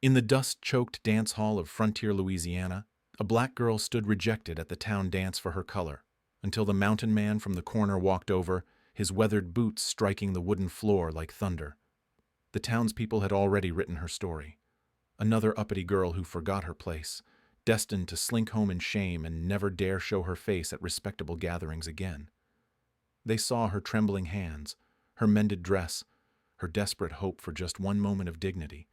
In the dust-choked dance hall of Frontier, Louisiana, a black girl stood rejected at the town dance for her color, until the mountain man from the corner walked over, his weathered boots striking the wooden floor like thunder. The townspeople had already written her story. Another uppity girl who forgot her place, destined to slink home in shame and never dare show her face at respectable gatherings again. They saw her trembling hands, her mended dress, her desperate hope for just one moment of dignity.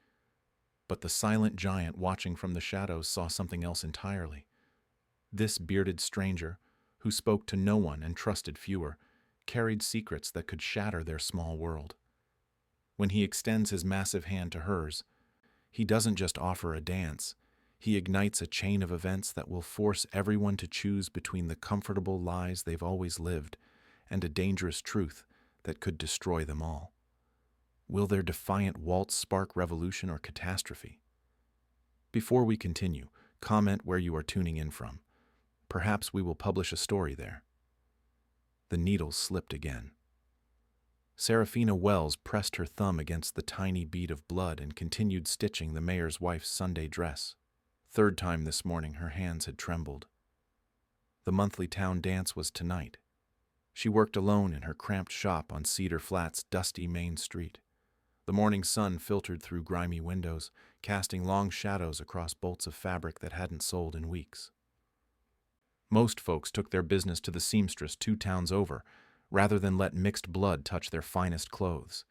But the silent giant watching from the shadows saw something else entirely. This bearded stranger, who spoke to no one and trusted fewer, carried secrets that could shatter their small world. When he extends his massive hand to hers, he doesn't just offer a dance, he ignites a chain of events that will force everyone to choose between the comfortable lies they've always lived and a dangerous truth that could destroy them all. Will their defiant waltz spark revolution or catastrophe? Before we continue, comment where you are tuning in from. Perhaps we will publish a story there. The needles slipped again. Serafina Wells pressed her thumb against the tiny bead of blood and continued stitching the mayor's wife's Sunday dress. Third time this morning her hands had trembled. The monthly town dance was tonight. She worked alone in her cramped shop on Cedar Flat's dusty main street. The morning sun filtered through grimy windows, casting long shadows across bolts of fabric that hadn't sold in weeks. Most folks took their business to the seamstress 2 towns over, rather than let mixed blood touch their finest clothes.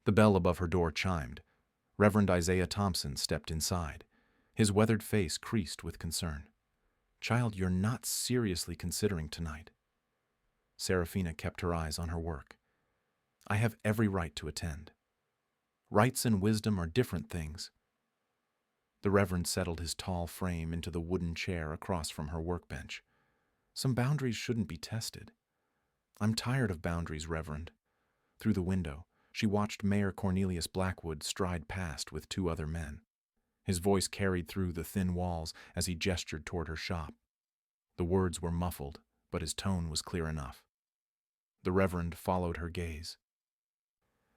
The bell above her door chimed. Reverend Isaiah Thompson stepped inside, his weathered face creased with concern. "Child, you're not seriously considering tonight." Serafina kept her eyes on her work. "I have every right to attend. Rights and wisdom are different things." The Reverend settled his tall frame into the wooden chair across from her workbench. "Some boundaries shouldn't be tested." "I'm tired of boundaries, Reverend." Through the window, she watched Mayor Cornelius Blackwood stride past with 2 other men. His voice carried through the thin walls as he gestured toward her shop. The words were muffled, but his tone was clear enough. The Reverend followed her gaze.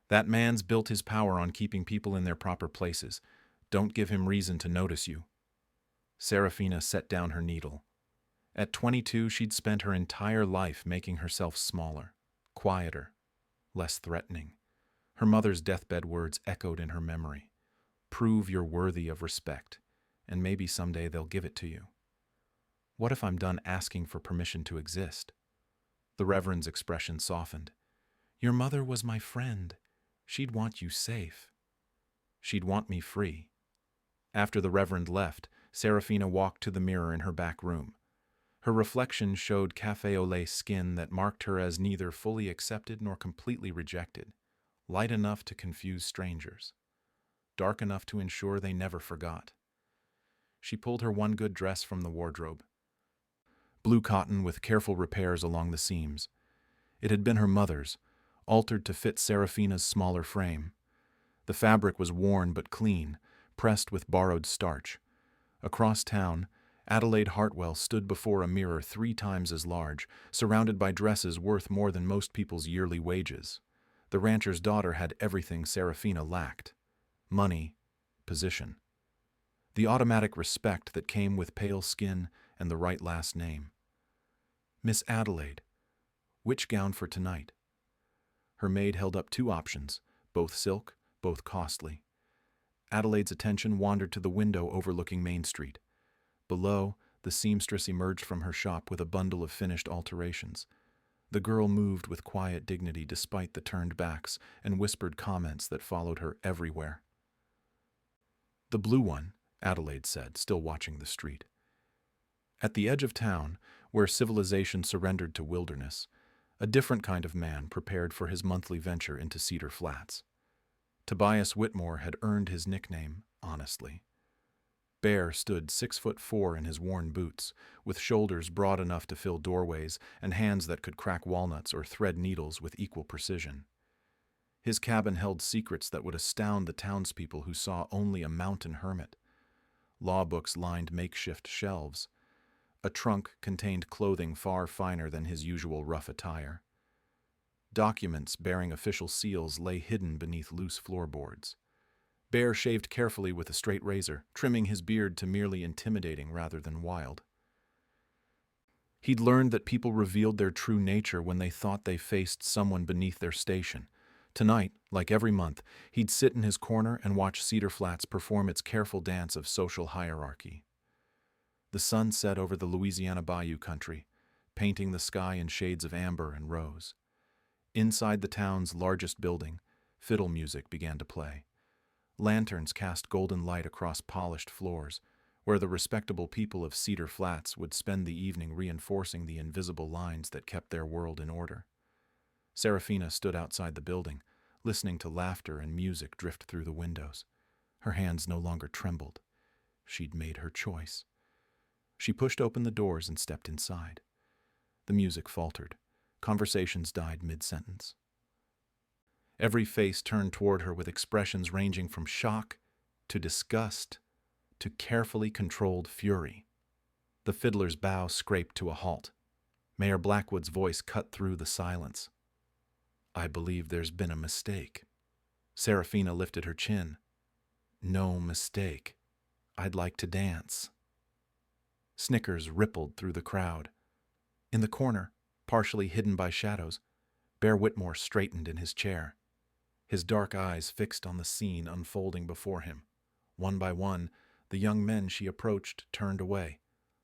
"That man's built his power on keeping people in their proper places. Don't give him reason to notice you." Serafina set down her needle. At 22, she'd spent her entire life making herself smaller, quieter, less threatening. Her mother's deathbed words echoed in her memory. "Prove you're worthy of respect, and maybe someday they'll give it to you." "What if I'm done asking for permission to exist?" The Reverend's expression softened. "Your mother was my friend. She'd want you safe." "She'd want me free." After the Reverend left, Serafina walked to the mirror in her back room. Her reflection showed cafe au lait skin that marked her as neither fully accepted nor completely rejected, light enough to confuse strangers, dark enough to ensure they never forgot. She pulled her one good dress from the wardrobe. Blue cotton with careful repairs along the seams. It had been her mother's, altered to fit Serafina's smaller frame. The fabric was worn but clean, pressed with borrowed starch. Across town, Adelaide Hartwell stood before a mirror 3 times as large, surrounded by dresses worth more than most people's yearly wages. The rancher's daughter had everything Serafina lacked: money, position. The automatic respect that came with pale skin and the right last name. "Miss Adelaide, which gown for tonight?" Her maid held up 2 options, both silk, both costly. Adelaide's attention wandered to the window overlooking Main Street. Below, the seamstress emerged from her shop with a bundle of finished alterations. The girl moved with quiet dignity despite the turned backs and whispered comments that followed her everywhere. "The blue one," Adelaide said, still watching the street. At the edge of town, where civilization surrendered to wilderness, a different kind of man prepared for his monthly venture into Cedar Flats. Tobias Whitmore had earned his nickname honestly. Bear stood 6'4" in his worn boots, with shoulders broad enough to fill doorways and hands that could crack walnuts or thread needles with equal precision. His cabin held secrets that would astound the townspeople who saw only a mountain hermit. Law books lined makeshift shelves. A trunk contained clothing far finer than his usual rough attire. Documents bearing official seals lay hidden beneath loose floorboards. Bear shaved carefully with a straight razor, trimming his beard to merely intimidating rather than wild. He'd learned that people revealed their true nature when they thought they faced someone beneath their station. Tonight, like every month, he'd sit in his corner and watch Cedar Flats perform its careful dance of social hierarchy. The sun set over the Louisiana Bayou country, painting the sky in shades of amber and rose. Inside the town's largest building, fiddle music began to play. Lanterns cast golden light across polished floors, where the respectable people of Cedar Flats would spend the evening reinforcing the invisible lines that kept their world in order. Serafina stood outside the building, listening to laughter and music drift through the windows. Her hands no longer trembled. She'd made her choice. She pushed open the doors and stepped inside. The music faltered. Conversations died mid-sentence. Every face turned toward her with expressions ranging from shock to disgust to carefully controlled fury. The fiddler's bow scraped to a halt. Mayor Blackwood's voice cut through the silence. "I believe there's been a mistake." Serafina lifted her chin. "No mistake. I'd like to dance." Snickers rippled through the crowd. In the corner, partially hidden by shadows, Bear Whitmore straightened in his chair, his dark eyes fixed on the scene unfolding before him. One by one, the young men she approached turned away.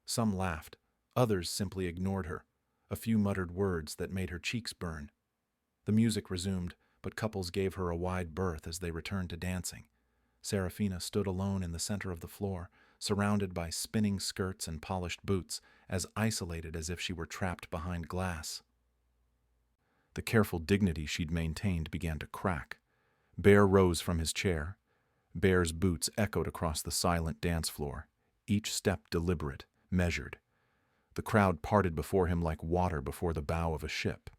Some laughed, others simply ignored her, a few muttered words that made her cheeks burn. The music resumed, but couples gave her a wide berth as they returned to dancing. Serafina stood alone in the center of the floor, surrounded by spinning skirts and polished boots, as isolated as if she were trapped behind glass. The careful dignity she'd maintained began to crack. Bear rose from his chair. Bear's boots echoed across the silent dance floor, each step deliberate, measured. The crowd parted before him like water before the bow of a ship.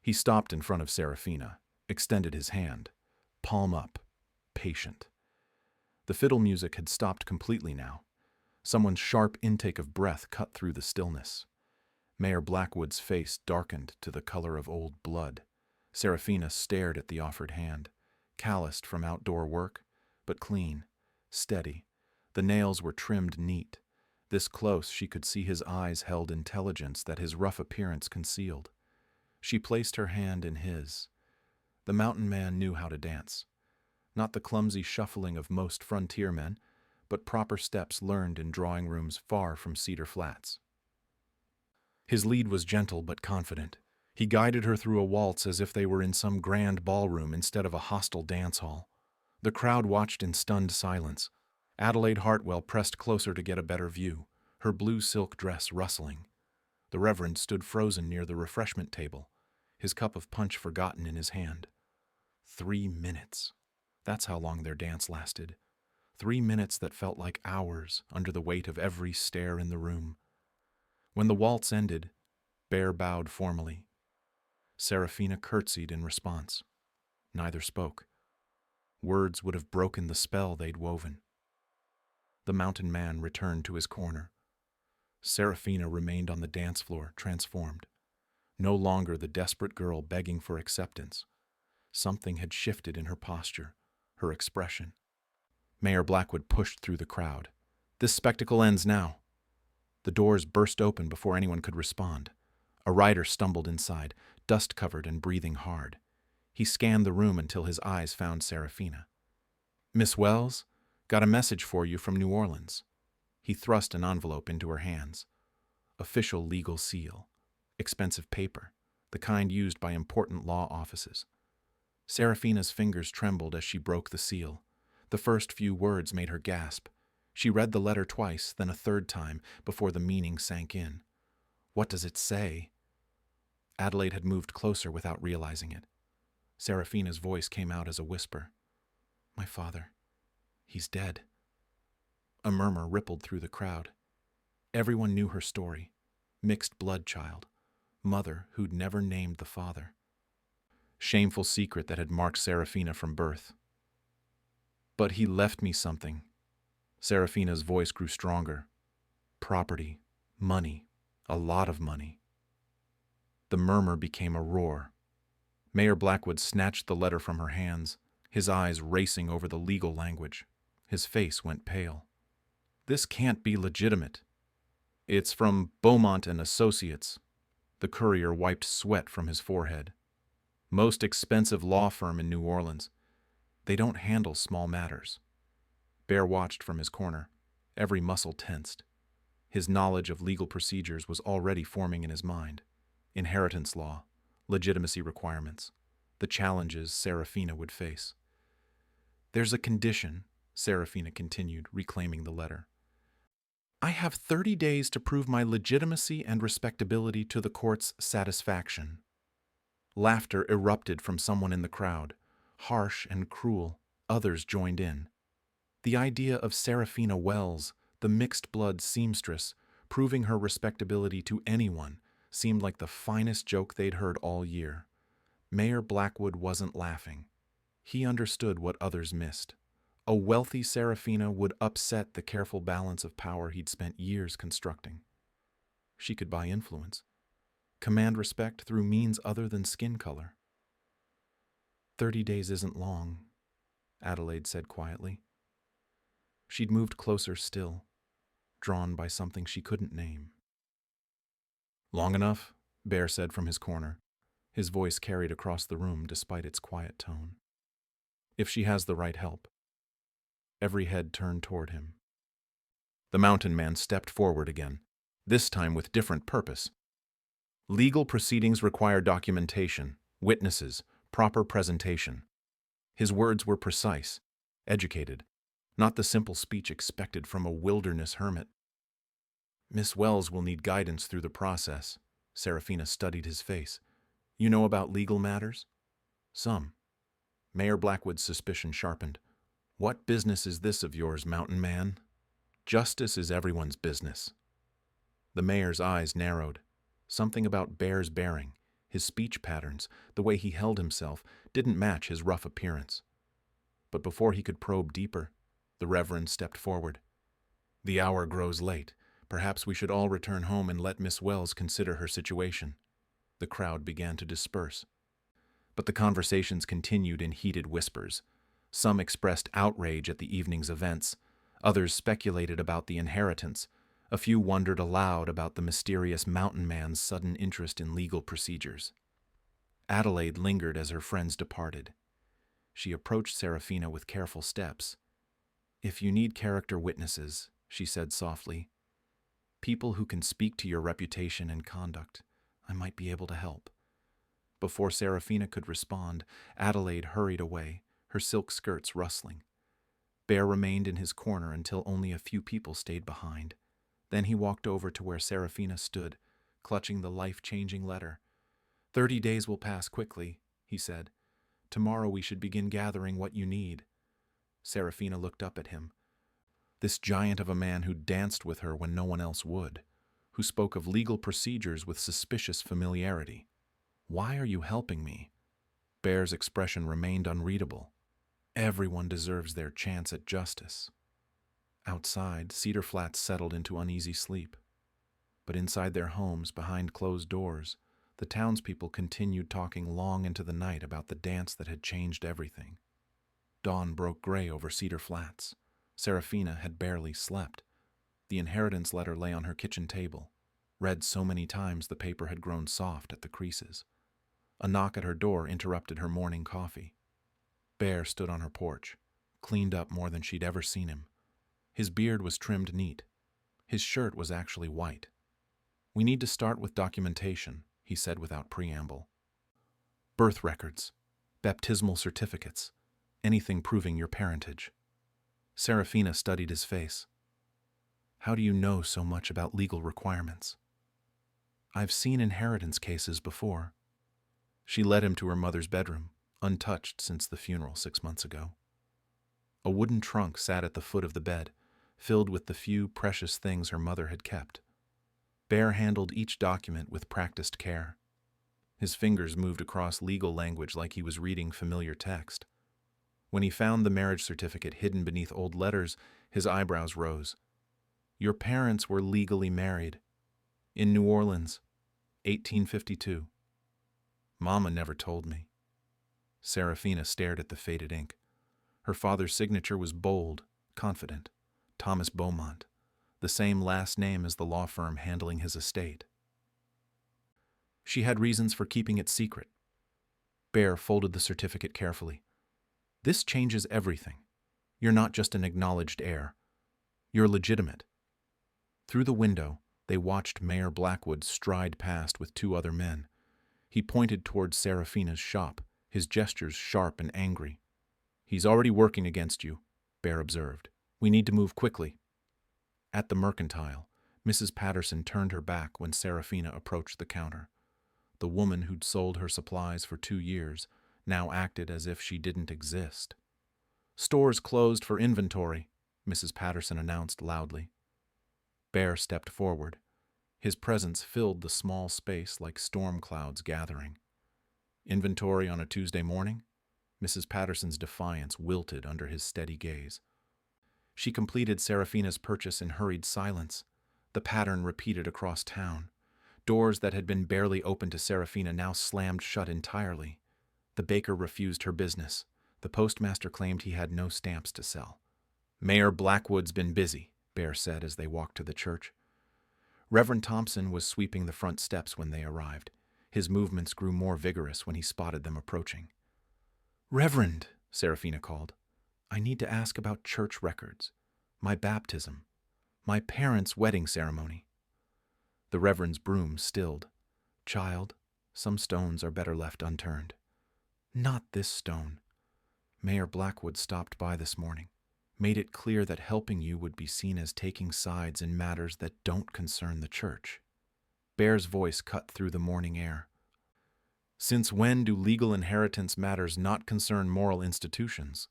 He stopped in front of Serafina, extended his hand, palm up, patient. The fiddle music had stopped completely now. Someone's sharp intake of breath cut through the stillness. Mayor Blackwood's face darkened to the color of old blood. Serafina stared at the offered hand, calloused from outdoor work, but clean, steady. The nails were trimmed neat. This close, she could see his eyes held intelligence that his rough appearance concealed. She placed her hand in his. The mountain man knew how to dance. Not the clumsy shuffling of most frontier men, but proper steps learned in drawing rooms far from Cedar Flats. His lead was gentle but confident. He guided her through a waltz as if they were in some grand ballroom instead of a hostile dance hall. The crowd watched in stunned silence. Adelaide Hartwell pressed closer to get a better view, her blue silk dress rustling. The Reverend stood frozen near the refreshment table, his cup of punch forgotten in his hand. 3 minutes. That's how long their dance lasted. 3 minutes that felt like hours under the weight of every stare in the room. When the waltz ended, Bear bowed formally. Serafina curtsied in response. Neither spoke. Words would have broken the spell they'd woven. The mountain man returned to his corner. Serafina remained on the dance floor, transformed. No longer the desperate girl begging for acceptance. Something had shifted in her posture, her expression. Mayor Blackwood pushed through the crowd. "This spectacle ends now." The doors burst open before anyone could respond. A rider stumbled inside, dust-covered and breathing hard. He scanned the room until his eyes found Serafina. "Miss Wells, got a message for you from New Orleans." He thrust an envelope into her hands. Official legal seal. Expensive paper, the kind used by important law offices. Serafina's fingers trembled as she broke the seal. The first few words made her gasp. She read the letter twice, then a third time, before the meaning sank in. What does it say? Adelaide had moved closer without realizing it. Serafina's voice came out as a whisper. "My father, he's dead." A murmur rippled through the crowd. Everyone knew her story. Mixed blood child. Mother who'd never named the father. Shameful secret that had marked Serafina from birth. "But he left me something." Serafina's voice grew stronger. "Property, money, a lot of money." The murmur became a roar. Mayor Blackwood snatched the letter from her hands. his eyes racing over the legal language. His face went pale. This can't be legitimate. It's from Beaumont and Associates. The courier wiped sweat from his forehead. Most expensive law firm in New Orleans. They don't handle small matters. Bear watched from his corner, every muscle tensed. His knowledge of legal procedures was already forming in his mind. Inheritance law, legitimacy requirements, the challenges Serafina would face. There's a condition, Serafina continued, reclaiming the letter. I have 30 days to prove my legitimacy and respectability to the court's satisfaction. Laughter erupted from someone in the crowd, harsh and cruel. Others joined in. The idea of Serafina Wells, the mixed-blood seamstress, proving her respectability to anyone, seemed like the finest joke they'd heard all year. Mayor Blackwood wasn't laughing. He understood what others missed. A wealthy Serafina would upset the careful balance of power he'd spent years constructing. She could buy influence, command respect through means other than skin color. 30 days isn't long, Adelaide said quietly. She'd moved closer still, drawn by something she couldn't name. Long enough, Bear said from his corner. His voice carried across the room despite its quiet tone. If she has the right help. Every head turned toward him. The mountain man stepped forward again, this time with different purpose. Legal proceedings require documentation, witnesses, proper presentation. His words were precise, educated, not the simple speech expected from a wilderness hermit. Miss Wells will need guidance through the process. Serafina studied his face. You know about legal matters? Some. Mayor Blackwood's suspicion sharpened. What business is this of yours, mountain man? Justice is everyone's business. The mayor's eyes narrowed. Something about Bear's bearing, his speech patterns, the way he held himself, didn't match his rough appearance. But before he could probe deeper, the Reverend stepped forward. The hour grows late. Perhaps we should all return home and let Miss Wells consider her situation. The crowd began to disperse. But the conversations continued in heated whispers. Some expressed outrage at the evening's events. Others speculated about the inheritance. A few wondered aloud about the mysterious mountain man's sudden interest in legal procedures. Adelaide lingered as her friends departed. She approached Serafina with careful steps. If you need character witnesses, she said softly, people who can speak to your reputation and conduct, I might be able to help. Before Serafina could respond, Adelaide hurried away, her silk skirts rustling. Bear remained in his corner until only a few people stayed behind. Then he walked over to where Serafina stood, clutching the life-changing letter. 30 days will pass quickly, he said. Tomorrow we should begin gathering what you need. Serafina looked up at him. This giant of a man who danced with her when no one else would, who spoke of legal procedures with suspicious familiarity. Why are you helping me? Bear's expression remained unreadable. Everyone deserves their chance at justice. Outside, Cedar Flats settled into uneasy sleep. But inside their homes, behind closed doors, the townspeople continued talking long into the night about the dance that had changed everything. Dawn broke gray over Cedar Flats. Serafina had barely slept. The inheritance letter lay on her kitchen table. Read so many times the paper had grown soft at the creases. A knock at her door interrupted her morning coffee. Bear stood on her porch, cleaned up more than she'd ever seen him. His beard was trimmed neat. His shirt was actually white. We need to start with documentation, he said without preamble. Birth records, baptismal certificates, anything proving your parentage. Serafina studied his face. How do you know so much about legal requirements? I've seen inheritance cases before. She led him to her mother's bedroom, untouched since the funeral 6 months ago. A wooden trunk sat at the foot of the bed, filled with the few precious things her mother had kept. Bear handled each document with practiced care. His fingers moved across legal language like he was reading familiar text. When he found the marriage certificate hidden beneath old letters, his eyebrows rose. Your parents were legally married. In New Orleans, 1852. Mama never told me. Serafina stared at the faded ink. Her father's signature was bold, confident. Thomas Beaumont, the same last name as the law firm handling his estate. She had reasons for keeping it secret. Bear folded the certificate carefully. This changes everything. You're not just an acknowledged heir. You're legitimate. Through the window, they watched Mayor Blackwood stride past with two other men. He pointed towards Seraphina's shop, his gestures sharp and angry. He's already working against you, Bear observed. We need to move quickly. At the mercantile, Mrs. Patterson turned her back when Seraphina approached the counter. The woman who'd sold her supplies for 2 years now acted as if she didn't exist. Stores closed for inventory, Mrs. Patterson announced loudly. Bear stepped forward. His presence filled the small space like storm clouds gathering. Inventory on a Tuesday morning? Mrs. Patterson's defiance wilted under his steady gaze. She completed Seraphina's purchase in hurried silence. The pattern repeated across town. Doors that had been barely open to Seraphina now slammed shut entirely. The baker refused her business. The postmaster claimed he had no stamps to sell. Mayor Blackwood's been busy, Bear said as they walked to the church. Reverend Thompson was sweeping the front steps when they arrived. His movements grew more vigorous when he spotted them approaching. "Reverend," Seraphina called, "I need to ask about church records. My baptism. My parents' wedding ceremony." The Reverend's broom stilled. "Child, some stones are better left unturned." "Not this stone. Mayor Blackwood stopped by this morning. Made it clear that helping you would be seen as taking sides in matters that don't concern the church." Bear's voice cut through the morning air. "Since when do legal inheritance matters not concern moral institutions?"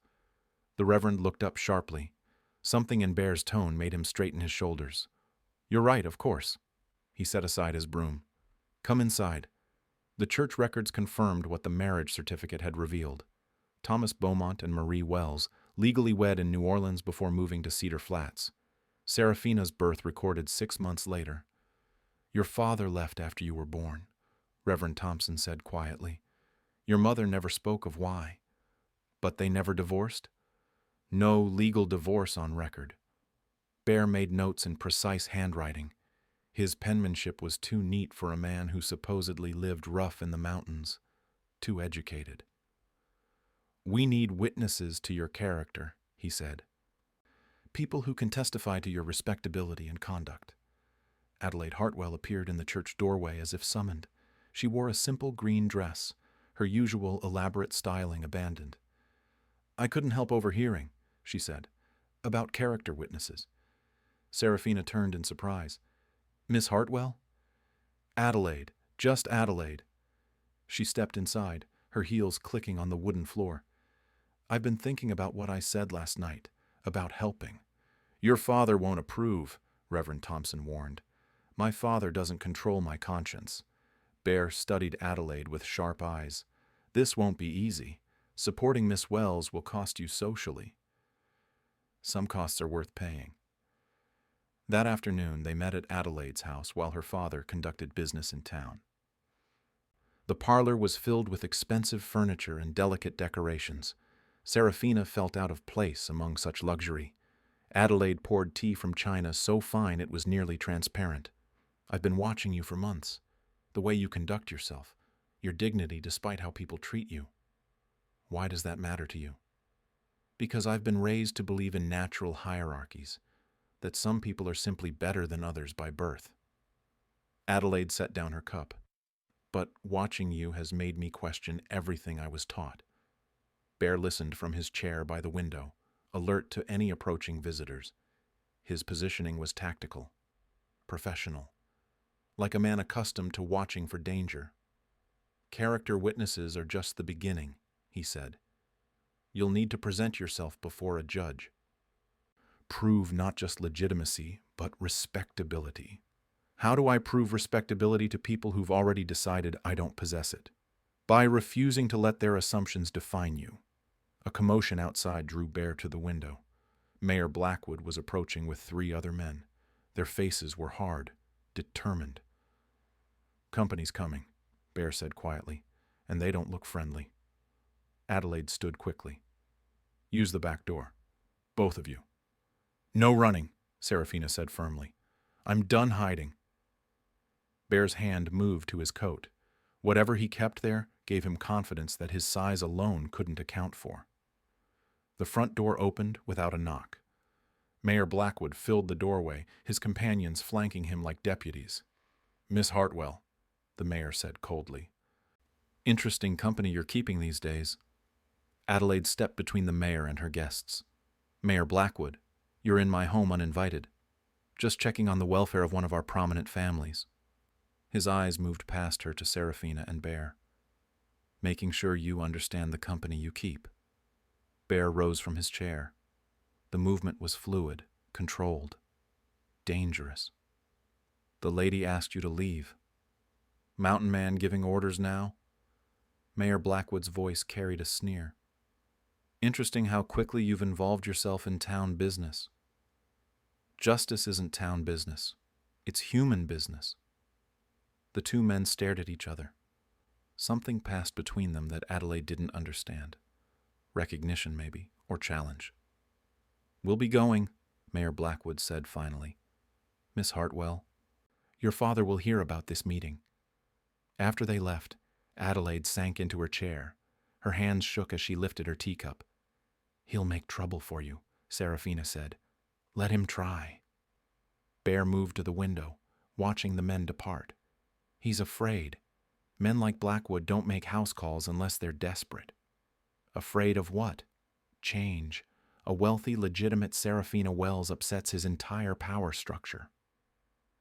The Reverend looked up sharply. Something in Bear's tone made him straighten his shoulders. "You're right, of course." He set aside his broom. "Come inside." The church records confirmed what the marriage certificate had revealed. Thomas Beaumont and Marie Wells, legally wed in New Orleans before moving to Cedar Flats. Seraphina's birth recorded 6 months later. "Your father left after you were born," Reverend Thompson said quietly. "Your mother never spoke of why. But they never divorced?" "No legal divorce on record." Bear made notes in precise handwriting. His penmanship was too neat for a man who supposedly lived rough in the mountains. Too educated. "We need witnesses to your character," he said. "People who can testify to your respectability and conduct." Adelaide Hartwell appeared in the church doorway as if summoned. She wore a simple green dress, her usual elaborate styling abandoned. "I couldn't help overhearing," she said, "about character witnesses." Seraphina turned in surprise. "Miss Hartwell?" "Adelaide, just Adelaide." She stepped inside, her heels clicking on the wooden floor. "I've been thinking about what I said last night, about helping." "Your father won't approve," Reverend Thompson warned. "My father doesn't control my conscience." Bear studied Adelaide with sharp eyes. "This won't be easy. Supporting Miss Wells will cost you socially." "Some costs are worth paying." That afternoon, they met at Adelaide's house while her father conducted business in town. The parlor was filled with expensive furniture and delicate decorations. Seraphina felt out of place among such luxury. Adelaide poured tea from china so fine it was nearly transparent. "I've been watching you for months. The way you conduct yourself, your dignity despite how people treat you." "Why does that matter to you?" "Because I've been raised to believe in natural hierarchies, that some people are simply better than others by birth." Adelaide set down her cup. "But watching you has made me question everything I was taught." Bear listened from his chair by the window, alert to any approaching visitors. His positioning was tactical, professional, like a man accustomed to watching for danger. "Character witnesses are just the beginning," he said. "You'll need to present yourself before a judge. Prove not just legitimacy, but respectability." "How do I prove respectability to people who've already decided I don't possess it?" "By refusing to let their assumptions define you." A commotion outside drew Bear to the window. Mayor Blackwood was approaching with 3 other men. Their faces were hard, determined. "Company's coming," Bear said quietly, "and they don't look friendly." Adelaide stood quickly. Use the back door. Both of you. No running, Serafina said firmly. I'm done hiding. Bear's hand moved to his coat. Whatever he kept there gave him confidence that his size alone couldn't account for. The front door opened without a knock. Mayor Blackwood filled the doorway, his companions flanking him like deputies. Miss Hartwell, the mayor said coldly. Interesting company you're keeping these days. Adelaide stepped between the mayor and her guests. Mayor Blackwood, you're in my home uninvited. Just checking on the welfare of one of our prominent families. His eyes moved past her to Serafina and Bear. Making sure you understand the company you keep. Bear rose from his chair. The movement was fluid, controlled, dangerous. The lady asked you to leave. Mountain Man giving orders now? Mayor Blackwood's voice carried a sneer. Interesting how quickly you've involved yourself in town business. Justice isn't town business. It's human business. The two men stared at each other. Something passed between them that Adelaide didn't understand. Recognition, maybe, or challenge. We'll be going, Mayor Blackwood said finally. Miss Hartwell, your father will hear about this meeting. After they left, Adelaide sank into her chair. Her hands shook as she lifted her teacup. He'll make trouble for you, Serafina said. Let him try. Bear moved to the window, watching the men depart. He's afraid. Men like Blackwood don't make house calls unless they're desperate. Afraid of what? Change. A wealthy, legitimate Serafina Wells upsets his entire power structure.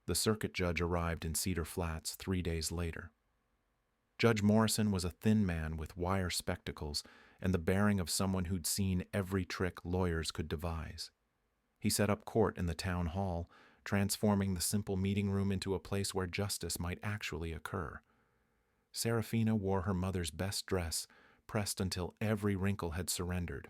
The circuit judge arrived in Cedar Flats 3 days later. Judge Morrison was a thin man with wire spectacles and the bearing of someone who'd seen every trick lawyers could devise. He set up court in the town hall, transforming the simple meeting room into a place where justice might actually occur. Serafina wore her mother's best dress, pressed until every wrinkle had surrendered.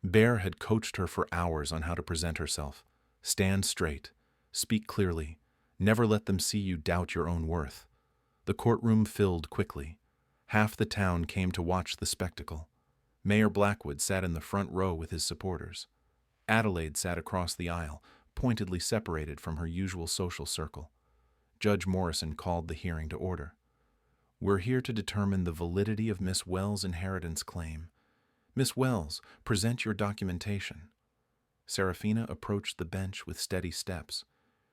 Bear had coached her for hours on how to present herself. Stand straight, speak clearly, never let them see you doubt your own worth. The courtroom filled quickly. Half the town came to watch the spectacle. Mayor Blackwood sat in the front row with his supporters. Adelaide sat across the aisle, pointedly separated from her usual social circle. Judge Morrison called the hearing to order. We're here to determine the validity of Miss Wells' inheritance claim. Miss Wells, present your documentation. Serafina approached the bench with steady steps.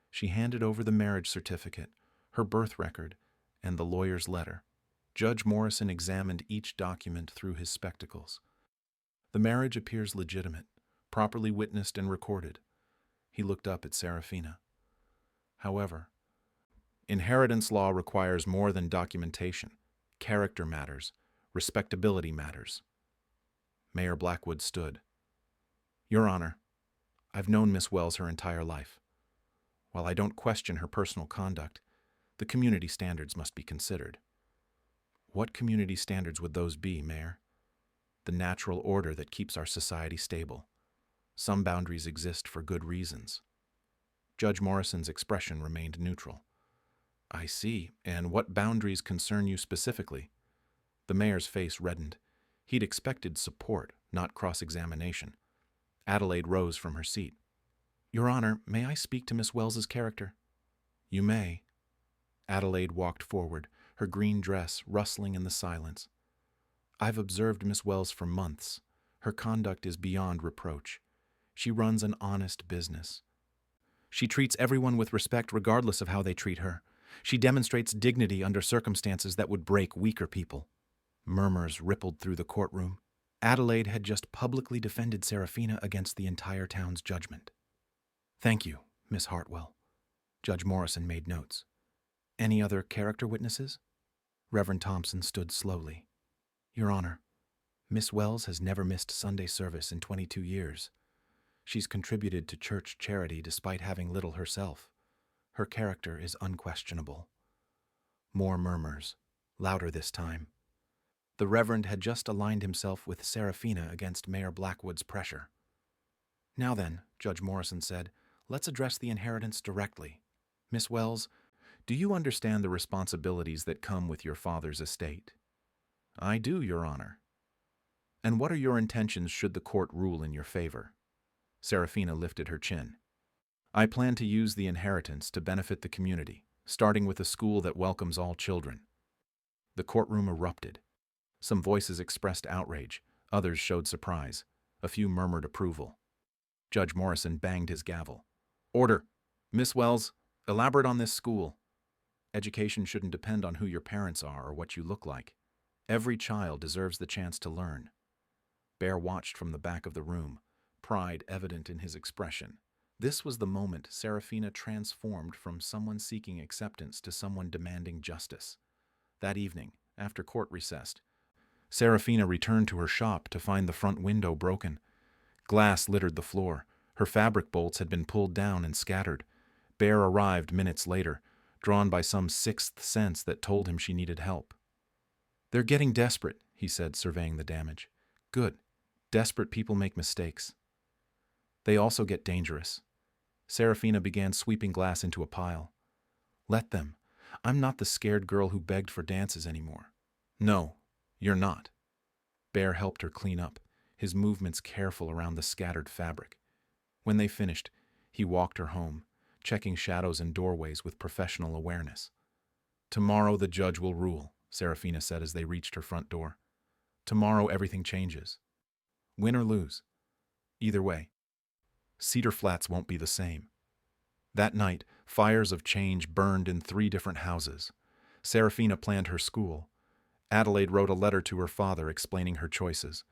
She handed over the marriage certificate, her birth record, and the lawyer's letter. Judge Morrison examined each document through his spectacles. The marriage appears legitimate, properly witnessed and recorded. He looked up at Serafina. However, inheritance law requires more than documentation. Character matters. Respectability matters. Mayor Blackwood stood. Your Honor, I've known Miss Wells her entire life. While I don't question her personal conduct, the community standards must be considered. What community standards would those be, Mayor? The natural order that keeps our society stable. Some boundaries exist for good reasons. Judge Morrison's expression remained neutral. I see. And what boundaries concern you specifically? The mayor's face reddened. He'd expected support, not cross-examination. Adelaide rose from her seat. Your Honor, may I speak to Miss Wells's character? You may. Adelaide walked forward, her green dress rustling in the silence. I've observed Miss Wells for months. Her conduct is beyond reproach. She runs an honest business. She treats everyone with respect regardless of how they treat her. She demonstrates dignity under circumstances that would break weaker people. Murmurs rippled through the courtroom. Adelaide had just publicly defended Serafina against the entire town's judgment. Thank you, Miss Hartwell. Judge Morrison made notes. Any other character witnesses? Reverend Thompson stood slowly. Your Honor, Miss Wells has never missed Sunday service in 22 years. She's contributed to church charity despite having little herself. Her character is unquestionable. More murmurs, louder this time. The Reverend had just aligned himself with Serafina against Mayor Blackwood's pressure. Now then, Judge Morrison said, let's address the inheritance directly. Miss Wells, do you understand the responsibilities that come with your father's estate? I do, Your Honor. And what are your intentions should the court rule in your favor? Serafina lifted her chin. I plan to use the inheritance to benefit the community, starting with a school that welcomes all children. The courtroom erupted. Some voices expressed outrage, others showed surprise, a few murmured approval. Judge Morrison banged his gavel. Order! Miss Wells, elaborate on this school. Education shouldn't depend on who your parents are or what you look like. Every child deserves the chance to learn. Bear watched from the back of the room, pride evident in his expression. This was the moment Serafina transformed from someone seeking acceptance to someone demanding justice. That evening, after court recessed, Serafina returned to her shop to find the front window broken. Glass littered the floor. Her fabric bolts had been pulled down and scattered. Bear arrived minutes later, drawn by some sixth sense that told him she needed help. They're getting desperate, he said, surveying the damage. Good. Desperate people make mistakes. They also get dangerous. Serafina began sweeping glass into a pile. Let them. I'm not the scared girl who begged for dances anymore. No, you're not. Bear helped her clean up, his movements careful around the scattered fabric. When they finished, he walked her home, checking shadows and doorways with professional awareness. Tomorrow the judge will rule, Serafina said as they reached her front door. Tomorrow everything changes. Win or lose. Either way, Cedar Flats won't be the same. That night, fires of change burned in 3 different houses. Serafina planned her school. Adelaide wrote a letter to her father explaining her choices.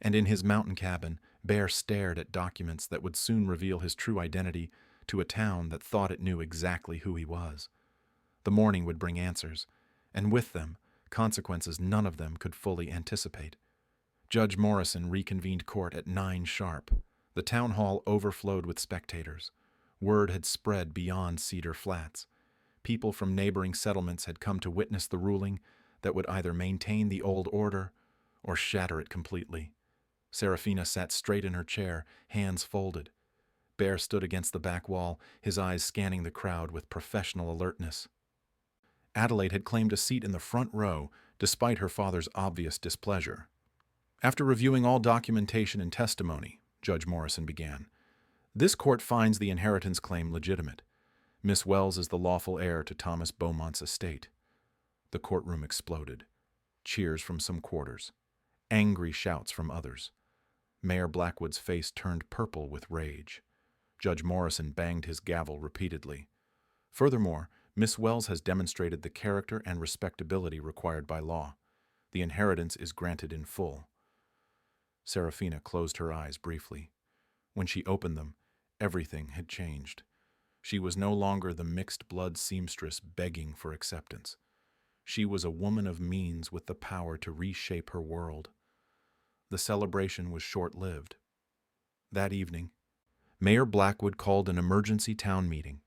And in his mountain cabin, Bear stared at documents that would soon reveal his true identity to a town that thought it knew exactly who he was. The morning would bring answers, and with them, consequences none of them could fully anticipate. Judge Morrison reconvened court at 9 sharp. The town hall overflowed with spectators. Word had spread beyond Cedar Flats. People from neighboring settlements had come to witness the ruling that would either maintain the old order or shatter it completely. Serafina sat straight in her chair, hands folded. Bear stood against the back wall, his eyes scanning the crowd with professional alertness. Adelaide had claimed a seat in the front row, despite her father's obvious displeasure. After reviewing all documentation and testimony, Judge Morrison began, this court finds the inheritance claim legitimate. Miss Wells is the lawful heir to Thomas Beaumont's estate. The courtroom exploded. Cheers from some quarters. Angry shouts from others. Mayor Blackwood's face turned purple with rage. Judge Morrison banged his gavel repeatedly. Furthermore, Miss Wells has demonstrated the character and respectability required by law. The inheritance is granted in full. Serafina closed her eyes briefly. When she opened them, everything had changed. She was no longer the mixed-blood seamstress begging for acceptance. She was a woman of means with the power to reshape her world. The celebration was short-lived. That evening, Mayor Blackwood called an emergency town meeting.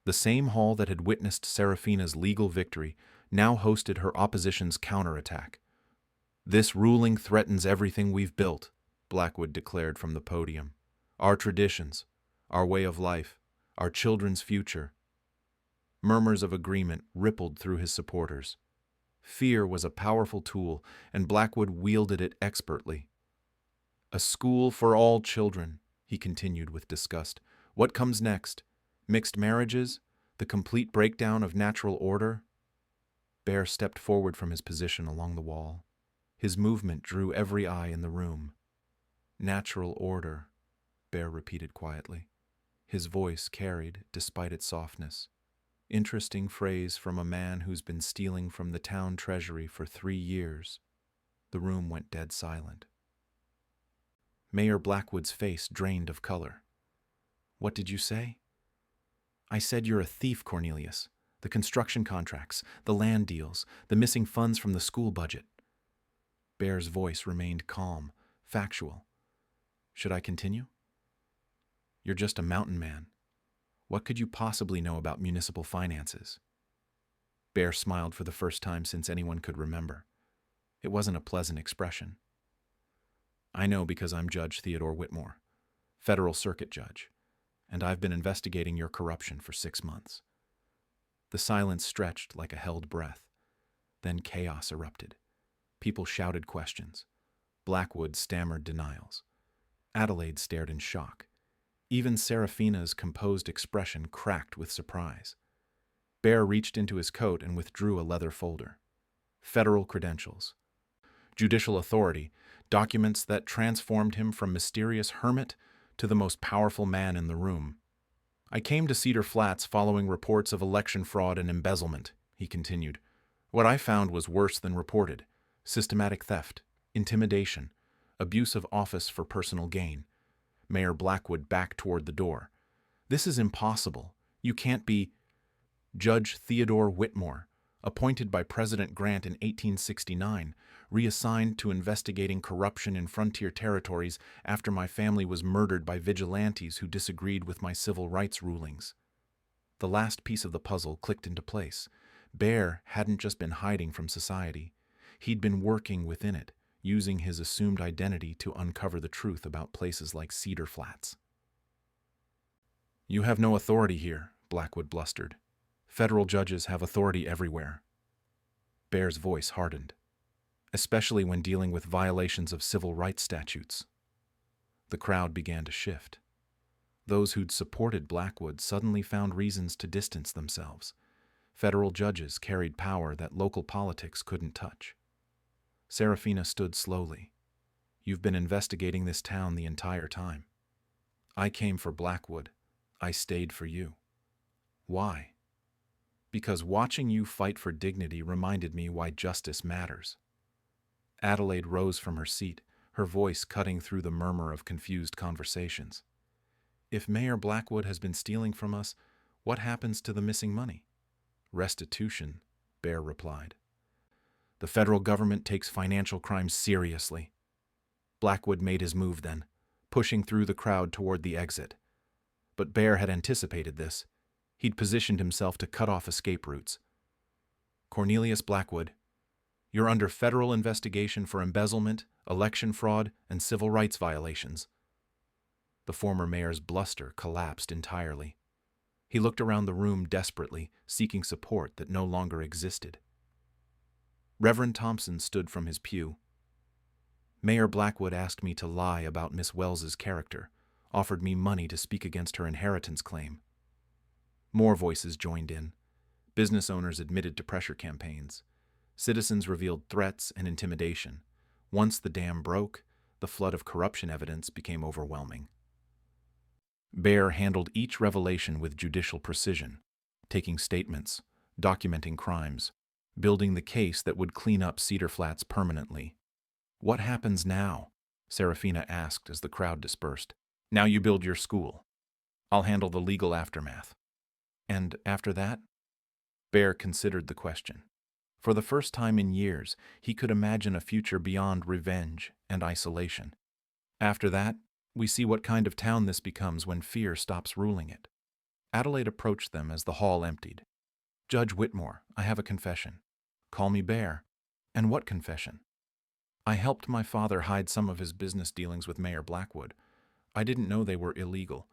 The same hall that had witnessed Serafina's legal victory now hosted her opposition's counterattack. This ruling threatens everything we've built, Blackwood declared from the podium. Our traditions, our way of life, our children's future. Murmurs of agreement rippled through his supporters. Fear was a powerful tool, and Blackwood wielded it expertly. A school for all children, he continued with disgust. What comes next? Mixed marriages? The complete breakdown of natural order? Bear stepped forward from his position along the wall. His movement drew every eye in the room. Natural order, Bear repeated quietly. His voice carried, despite its softness. Interesting phrase from a man who's been stealing from the town treasury for 3 years. The room went dead silent. Mayor Blackwood's face drained of color. What did you say? I said you're a thief, Cornelius. The construction contracts, the land deals, the missing funds from the school budget. Bear's voice remained calm, factual. Should I continue? You're just a mountain man. What could you possibly know about municipal finances? Bear smiled for the first time since anyone could remember. It wasn't a pleasant expression. I know because I'm Judge Theodore Whitmore, federal circuit judge, and I've been investigating your corruption for 6 months. The silence stretched like a held breath. Then chaos erupted. People shouted questions. Blackwood stammered denials. Adelaide stared in shock. Even Seraphina's composed expression cracked with surprise. Bear reached into his coat and withdrew a leather folder. Federal credentials. Judicial authority, documents that transformed him from mysterious hermit to the most powerful man in the room. I came to Cedar Flats following reports of election fraud and embezzlement, he continued. What I found was worse than reported. Systematic theft, intimidation, abuse of office for personal gain. Mayor Blackwood backed toward the door. This is impossible. You can't be... Judge Theodore Whitmore, appointed by President Grant in 1869, reassigned to investigating corruption in frontier territories after my family was murdered by vigilantes who disagreed with my civil rights rulings. The last piece of the puzzle clicked into place. Bear hadn't just been hiding from society. He'd been working within it, using his assumed identity to uncover the truth about places like Cedar Flats. You have no authority here, Blackwood blustered. Federal judges have authority everywhere. Bear's voice hardened, especially when dealing with violations of civil rights statutes. The crowd began to shift. Those who'd supported Blackwood suddenly found reasons to distance themselves. Federal judges carried power that local politics couldn't touch. Seraphina stood slowly. You've been investigating this town the entire time. I came for Blackwood. I stayed for you. Why? Because watching you fight for dignity reminded me why justice matters. Adelaide rose from her seat, her voice cutting through the murmur of confused conversations. If Mayor Blackwood has been stealing from us, what happens to the missing money? Restitution, Bear replied. The federal government takes financial crimes seriously. Blackwood made his move then, pushing through the crowd toward the exit. But Bear had anticipated this. He'd positioned himself to cut off escape routes. Cornelius Blackwood, you're under federal investigation for embezzlement, election fraud, and civil rights violations. The former mayor's bluster collapsed entirely. He looked around the room desperately, seeking support that no longer existed. Reverend Thompson stood from his pew. Mayor Blackwood asked me to lie about Miss Wells's character, offered me money to speak against her inheritance claim. More voices joined in. Business owners admitted to pressure campaigns. Citizens revealed threats and intimidation. Once the dam broke, the flood of corruption evidence became overwhelming. Bear handled each revelation with judicial precision, taking statements, documenting crimes, building the case that would clean up Cedar Flats permanently. What happens now? Seraphina asked as the crowd dispersed. Now you build your school. I'll handle the legal aftermath. And after that? Bear considered the question. For the first time in years, he could imagine a future beyond revenge and isolation. After that, we see what kind of town this becomes when fear stops ruling it. Adelaide approached them as the hall emptied. Judge Whitmore, I have a confession. Call me Bear. And what confession? I helped my father hide some of his business dealings with Mayor Blackwood. I didn't know they were illegal,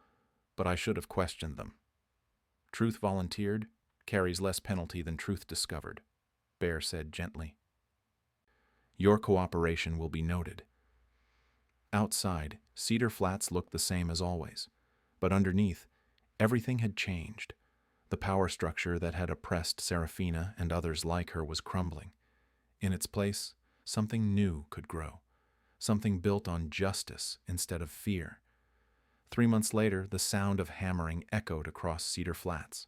but I should have questioned them. Truth volunteered carries less penalty than truth discovered, Bear said gently. Your cooperation will be noted. Outside, Cedar Flats looked the same as always, but underneath, everything had changed. The power structure that had oppressed Seraphina and others like her was crumbling. In its place, something new could grow, something built on justice instead of fear. 3 months later, the sound of hammering echoed across Cedar Flats.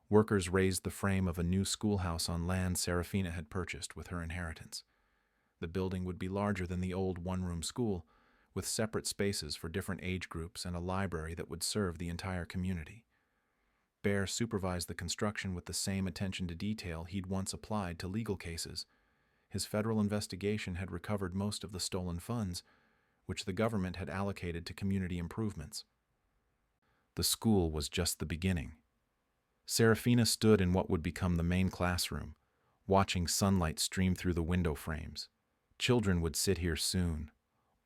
Workers raised the frame of a new schoolhouse on land Seraphina had purchased with her inheritance. The building would be larger than the old one-room school, with separate spaces for different age groups and a library that would serve the entire community. Bear supervised the construction with the same attention to detail he'd once applied to legal cases. His federal investigation had recovered most of the stolen funds, which the government had allocated to community improvements. The school was just the beginning. Seraphina stood in what would become the main classroom, watching sunlight stream through the window frames. Children would sit here soon.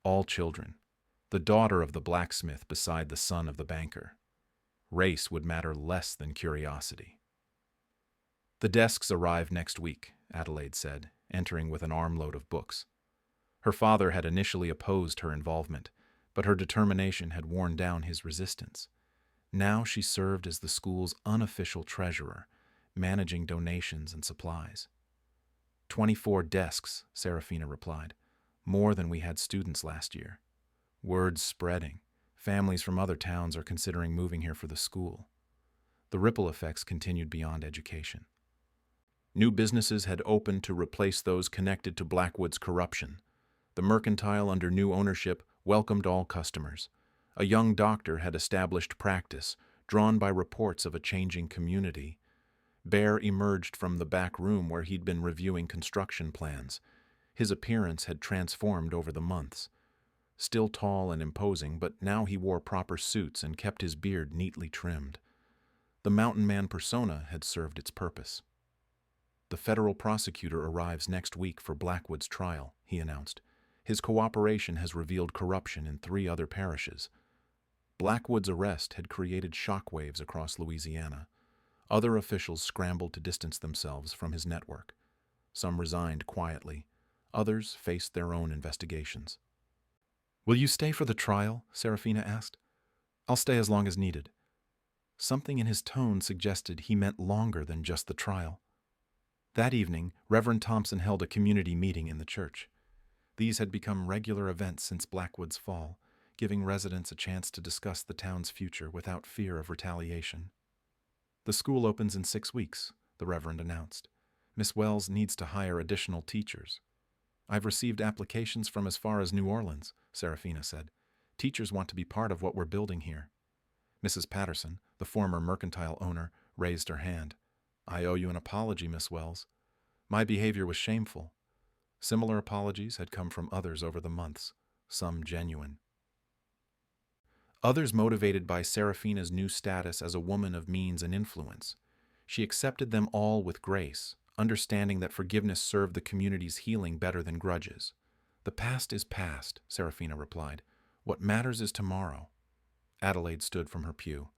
All children. The daughter of the blacksmith beside the son of the banker. Race would matter less than curiosity. The desks arrive next week, Adelaide said, entering with an armload of books. Her father had initially opposed her involvement, but her determination had worn down his resistance. Now she served as the school's unofficial treasurer, managing donations and supplies. 24 desks, Serafina replied. More than we had students last year. Word's spreading. Families from other towns are considering moving here for the school. The ripple effects continued beyond education. New businesses had opened to replace those connected to Blackwood's corruption. The mercantile under new ownership welcomed all customers. A young doctor had established practice, drawn by reports of a changing community. Bear emerged from the back room where he'd been reviewing construction plans. His appearance had transformed over the months. Still tall and imposing, but now he wore proper suits and kept his beard neatly trimmed. The mountain man persona had served its purpose. The federal prosecutor arrives next week for Blackwood's trial, he announced. His cooperation has revealed corruption in 3 other parishes. Blackwood's arrest had created shockwaves across Louisiana. Other officials scrambled to distance themselves from his network. Some resigned quietly. Others faced their own investigations. "Will you stay for the trial?" Serafina asked. "I'll stay as long as needed." Something in his tone suggested he meant longer than just the trial. That evening, Reverend Thompson held a community meeting in the church. These had become regular events since Blackwood's fall, giving residents a chance to discuss the town's future without fear of retaliation. "The school opens in 6 weeks," the Reverend announced. "Miss Wells needs to hire additional teachers." "I've received applications from as far as New Orleans," Serafina said. "Teachers want to be part of what we're building here." Mrs. Patterson, the former mercantile owner, raised her hand. "I owe you an apology, Miss Wells. My behavior was shameful." Similar apologies had come from others over the months, some genuine. Others motivated by Serafina's new status as a woman of means and influence. She accepted them all with grace, understanding that forgiveness served the community's healing better than grudges. "The past is past," Serafina replied. "What matters is tomorrow." Adelaide stood from her pew.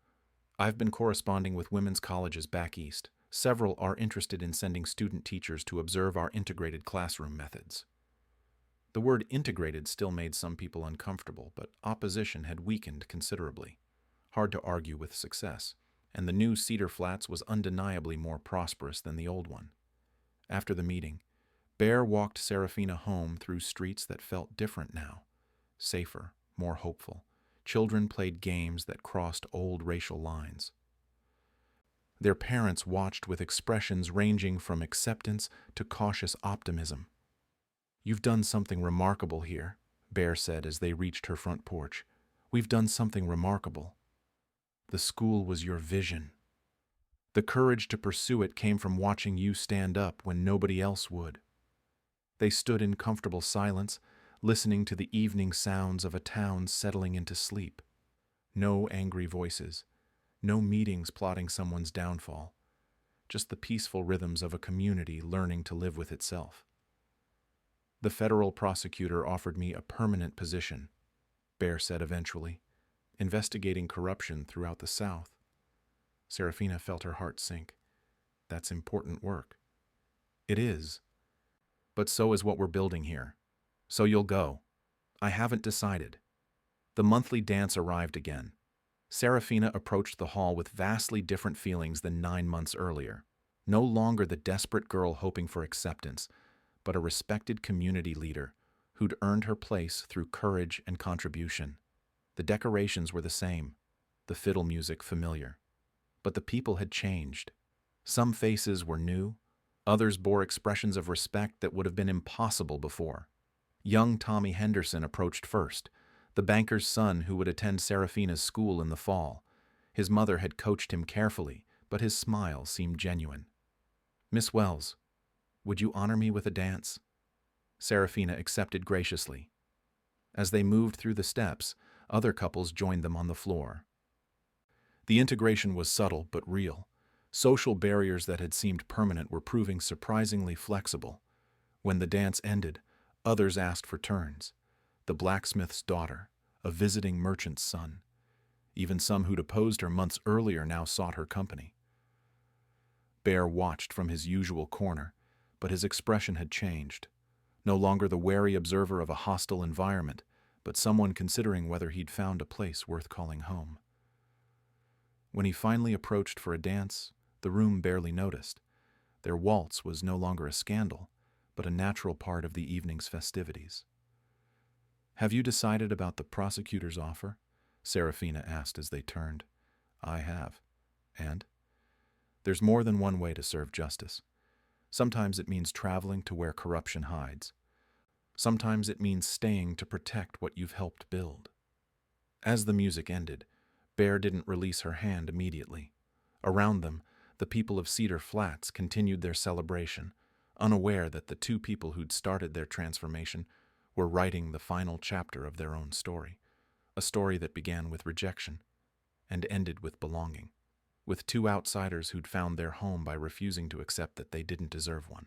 "I've been corresponding with women's colleges back east. Several are interested in sending student teachers to observe our integrated classroom methods." The word integrated still made some people uncomfortable, but opposition had weakened considerably. Hard to argue with success, and the new Cedar Flats was undeniably more prosperous than the old one. After the meeting, Bear walked Serafina home through streets that felt different now, safer, more hopeful. Children played games that crossed old racial lines. Their parents watched with expressions ranging from acceptance to cautious optimism. "You've done something remarkable here," Bear said as they reached her front porch. "We've done something remarkable. The school was your vision. The courage to pursue it came from watching you stand up when nobody else would." They stood in comfortable silence, listening to the evening sounds of a town settling into sleep. No angry voices, no meetings plotting someone's downfall, just the peaceful rhythms of a community learning to live with itself. "The federal prosecutor offered me a permanent position," Bear said eventually, "investigating corruption throughout the South." Serafina felt her heart sink. "That's important work." "It is. But so is what we're building here. So you'll go." "I haven't decided." The monthly dance arrived again. Serafina approached the hall with vastly different feelings than 9 months earlier. No longer the desperate girl hoping for acceptance, but a respected community leader who'd earned her place through courage and contribution. The decorations were the same, the fiddle music familiar. But the people had changed. Some faces were new, others bore expressions of respect that would have been impossible before. Young Tommy Henderson approached first, the banker's son who would attend Serafina's school in the fall. His mother had coached him carefully, but his smile seemed genuine. "Miss Wells, would you honor me with a dance?" Serafina accepted graciously. As they moved through the steps, other couples joined them on the floor. The integration was subtle but real. Social barriers that had seemed permanent were proving surprisingly flexible. When the dance ended, others asked for turns. The blacksmith's daughter, a visiting merchant's son. Even some who'd opposed her months earlier now sought her company. Bear watched from his usual corner, but his expression had changed. no longer the wary observer of a hostile environment, but someone considering whether he'd found a place worth calling home. When he finally approached for a dance, the room barely noticed. Their waltz was no longer a scandal, but a natural part of the evening's festivities. "Have you decided about the prosecutor's offer?" Serafina asked as they turned. "I have." "And?" "There's more than one way to serve justice. Sometimes it means traveling to where corruption hides. Sometimes it means staying to protect what you've helped build." As the music ended, Bear didn't release her hand immediately. Around them, the people of Cedar Flats continued their celebration, unaware that the two people who'd started their transformation were writing the final chapter of their own story, a story that began with rejection and ended with belonging, with two outsiders who'd found their home by refusing to accept that they didn't deserve one.